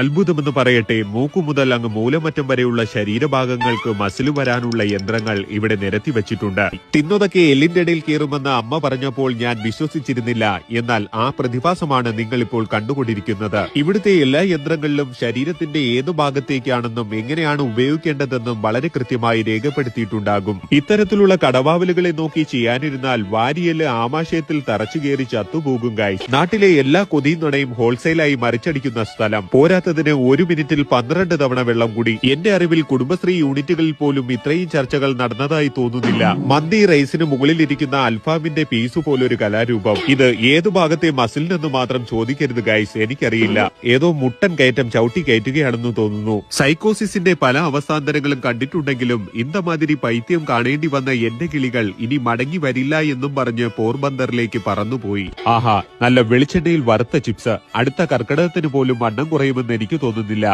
അത്ഭുതമെന്ന് പറയട്ടെ, മൂക്കു മുതൽ അങ്ങ് മൂലമറ്റം വരെയുള്ള ശരീരഭാഗങ്ങൾക്ക് മസിൽ വരാനുള്ള യന്ത്രങ്ങൾ ഇവിടെ നിരത്തിവച്ചിട്ടുണ്ട്. തിന്നതൊക്കെ എല്ലിന്റെ ഇടയിൽ കയറുമെന്ന് അമ്മ പറഞ്ഞപ്പോൾ ഞാൻ വിശ്വസിച്ചിരുന്നില്ല. എന്നാൽ ആ പ്രതിഭാസമാണ് നിങ്ങൾ ഇപ്പോൾ കണ്ടുകൊണ്ടിരിക്കുന്നത്. ഇവിടുത്തെ എല്ലാ യന്ത്രങ്ങളിലും ശരീരത്തിന്റെ ഏതു ഭാഗത്തേക്കാണെന്നും എങ്ങനെയാണ് ഉപയോഗിക്കേണ്ടതെന്നും വളരെ കൃത്യമായി രേഖപ്പെടുത്തിയിട്ടുണ്ടാകും. ഇത്തരത്തിലുള്ള കടവാവലുകളെ നോക്കി ചെയ്യാനിരുന്നാൽ വാരിയല് ആമാശയത്തിൽ തറച്ചുകയറി ചത്തുപോകും ഗൈസ്. നാട്ടിലെ എല്ലാ കൊതിയുന്നുടയും ഹോൾസെയിലായി മറിച്ചടിക്കുന്ന സ്ഥലം. പോരാത്തതിന് 1 മിനിറ്റിൽ 12 തവണ വെള്ളം കൂടി. എന്റെ അറിവിൽ കുടുംബശ്രീ യൂണിറ്റുകളിൽ പോലും ഇത്രയും ചർച്ചകൾ നടന്നതായി തോന്നുന്നില്ല. മന്തി റൈസിന് മുകളിലിരിക്കുന്ന അൽഫാമിന്റെ പീസ് പോലൊരു കലാരൂപം. ഇത് ഏതു ഭാഗത്തെ മസിലിനെന്ന് മാത്രം ചോദിക്കരുത് ഗൈസ്, എനിക്കറിയില്ല. ഏതോ മുട്ടൻ കയറ്റം ചവിട്ടി കയറ്റുകയാണെന്ന് തോന്നുന്നു. സൈക്കോസിന്റെ പല അവസ്ഥാന്തരങ്ങളും കണ്ടിട്ടുണ്ടെങ്കിലും ഇന്തമാതിരി പൈത്യം കാണേണ്ടി വന്ന എന്റെ കിളികൾ ഇനി മടങ്ങി വരില്ല എന്നും പറഞ്ഞ് പോർബന്തറിലേക്ക് പറന്നുപോയി. ആഹാ, നല്ല വെളിച്ചെണ്ണയിൽ വറുത്ത ചിപ്സ്. അടുത്ത കർക്കിടകത്തിന് പോലും വണ്ണം കുറയുമെന്ന് എനിക്ക് തോന്നുന്നില്ല.